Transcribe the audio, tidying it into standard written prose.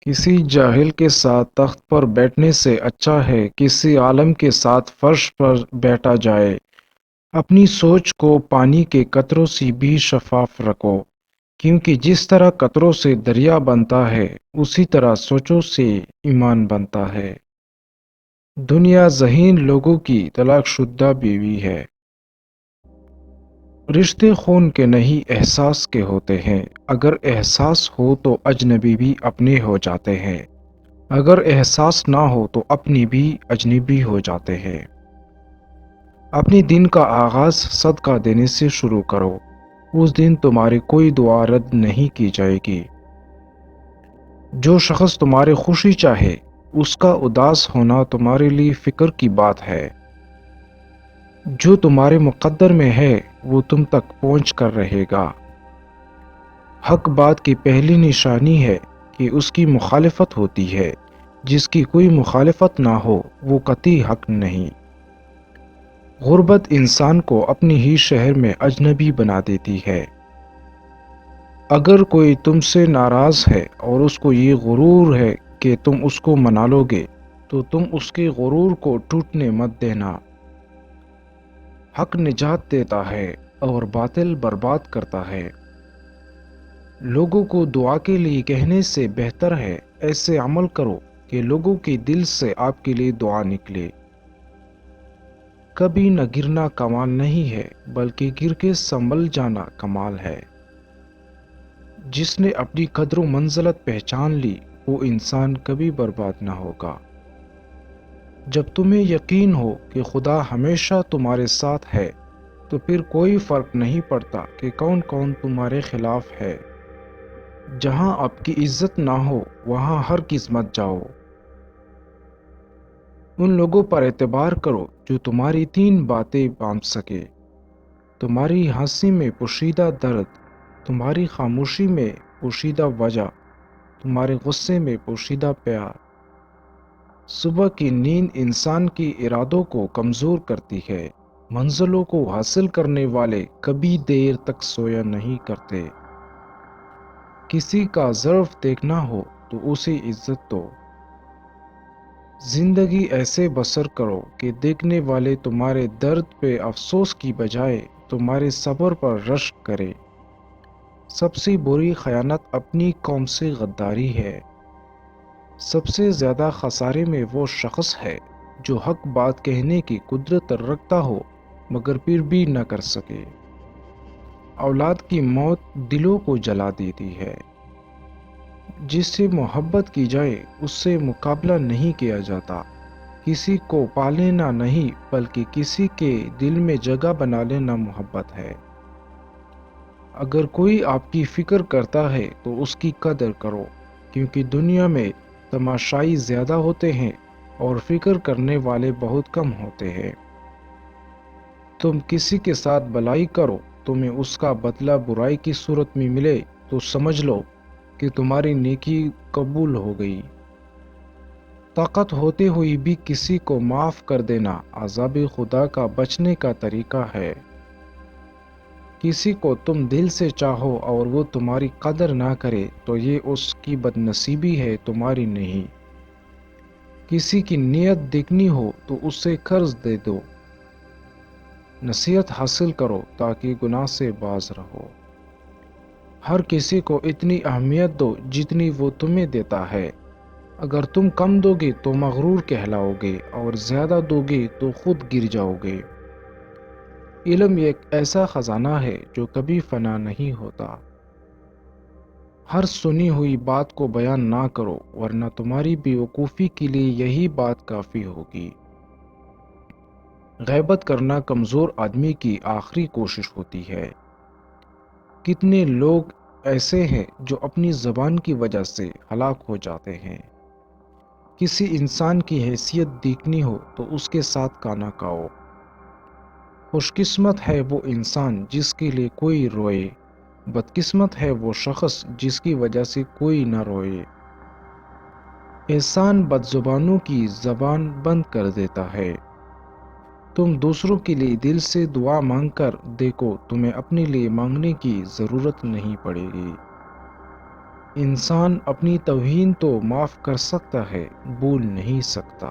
کسی جاہل کے ساتھ تخت پر بیٹھنے سے اچھا ہے کسی عالم کے ساتھ فرش پر بیٹھا جائے۔ اپنی سوچ کو پانی کے قطروں سے بھی شفاف رکھو، کیونکہ جس طرح قطروں سے دریا بنتا ہے اسی طرح سوچوں سے ایمان بنتا ہے۔ دنیا ذہین لوگوں کی طلاق شدہ بیوی ہے۔ رشتے خون کے نہیں احساس کے ہوتے ہیں۔ اگر احساس ہو تو اجنبی بھی اپنے ہو جاتے ہیں، اگر احساس نہ ہو تو اپنی بھی اجنبی ہو جاتے ہیں۔ اپنی دن کا آغاز صدقہ دینے سے شروع کرو، اس دن تمہاری کوئی دعا رد نہیں کی جائے گی۔ جو شخص تمہاری خوشی چاہے اس کا اداس ہونا تمہارے لیے فکر کی بات ہے۔ جو تمہارے مقدر میں ہے وہ تم تک پہنچ کر رہے گا۔ حق بات کی پہلی نشانی ہے کہ اس کی مخالفت ہوتی ہے، جس کی کوئی مخالفت نہ ہو وہ قطعی حق نہیں۔ غربت انسان کو اپنی ہی شہر میں اجنبی بنا دیتی ہے۔ اگر کوئی تم سے ناراض ہے اور اس کو یہ غرور ہے کہ تم اس کو منا لو گے تو تم اس کے غرور کو ٹوٹنے مت دینا۔ حق نجات دیتا ہے اور باطل برباد کرتا ہے۔ لوگوں کو دعا کے لیے کہنے سے بہتر ہے ایسے عمل کرو کہ لوگوں کے دل سے آپ کے لیے دعا نکلے۔ کبھی نہ گرنا کمال نہیں ہے بلکہ گر کے سنبھل جانا کمال ہے۔ جس نے اپنی قدر و منزلت پہچان لی وہ انسان کبھی برباد نہ ہوگا۔ جب تمہیں یقین ہو کہ خدا ہمیشہ تمہارے ساتھ ہے تو پھر کوئی فرق نہیں پڑتا کہ کون کون تمہارے خلاف ہے۔ جہاں آپ کی عزت نہ ہو وہاں ہرگز مت جاؤ۔ ان لوگوں پر اعتبار کرو جو تمہاری تین باتیں باندھ سکے: تمہاری ہنسی میں پوشیدہ درد، تمہاری خاموشی میں پوشیدہ وجہ، تمہارے غصے میں پوشیدہ پیار۔ صبح کی نیند انسان کی ارادوں کو کمزور کرتی ہے۔ منزلوں کو حاصل کرنے والے کبھی دیر تک سویا نہیں کرتے۔ کسی کا ظرف دیکھنا ہو تو اسے عزت دو۔ زندگی ایسے بسر کرو کہ دیکھنے والے تمہارے درد پہ افسوس کی بجائے تمہارے صبر پر رشک کرے۔ سب سے بری خیانت اپنی قوم سے غداری ہے۔ سب سے زیادہ خسارے میں وہ شخص ہے جو حق بات کہنے کی قدرت رکھتا ہو مگر پھر بھی نہ کر سکے۔ اولاد کی موت دلوں کو جلا دیتی ہے۔ جس سے محبت کی جائے اس سے مقابلہ نہیں کیا جاتا۔ کسی کو پا لینا نہیں بلکہ کسی کے دل میں جگہ بنا لینا محبت ہے۔ اگر کوئی آپ کی فکر کرتا ہے تو اس کی قدر کرو، کیونکہ دنیا میں تماشائی زیادہ ہوتے ہیں اور فکر کرنے والے بہت کم ہوتے ہیں۔ تم کسی کے ساتھ بلائی کرو، تمہیں اس کا بدلہ برائی کی صورت میں ملے تو سمجھ لو کہ تمہاری نیکی قبول ہو گئی۔ طاقت ہوتے ہوئے بھی کسی کو معاف کر دینا عذاب خدا کا بچنے کا طریقہ ہے۔ کسی کو تم دل سے چاہو اور وہ تمہاری قدر نہ کرے تو یہ اس کی بد نصیبی ہے، تمہاری نہیں۔ کسی کی نیت دیکھنی ہو تو اسے قرض دے دو۔ نصیحت حاصل کرو تاکہ گناہ سے باز رہو۔ ہر کسی کو اتنی اہمیت دو جتنی وہ تمہیں دیتا ہے۔ اگر تم کم دو گے تو مغرور کہلاؤ گے اور زیادہ دو گے تو خود گر جاؤ گے۔ علم ایک ایسا خزانہ ہے جو کبھی فنا نہیں ہوتا۔ ہر سنی ہوئی بات کو بیان نہ کرو ورنہ تمہاری بیوقوفی کے لیے یہی بات کافی ہوگی۔ غیبت کرنا کمزور آدمی کی آخری کوشش ہوتی ہے۔ کتنے لوگ ایسے ہیں جو اپنی زبان کی وجہ سے ہلاک ہو جاتے ہیں۔ کسی انسان کی حیثیت دیکھنی ہو تو اس کے ساتھ کھانا کھاؤ۔ خوش قسمت ہے وہ انسان جس کے لیے کوئی روئے، بدقسمت ہے وہ شخص جس کی وجہ سے کوئی نہ روئے۔ احسان بد زبانوں کی زبان بند کر دیتا ہے۔ تم دوسروں کے لیے دل سے دعا مانگ کر دیکھو، تمہیں اپنے لیے مانگنے کی ضرورت نہیں پڑے گی۔ انسان اپنی توہین تو معاف کر سکتا ہے، بھول نہیں سکتا۔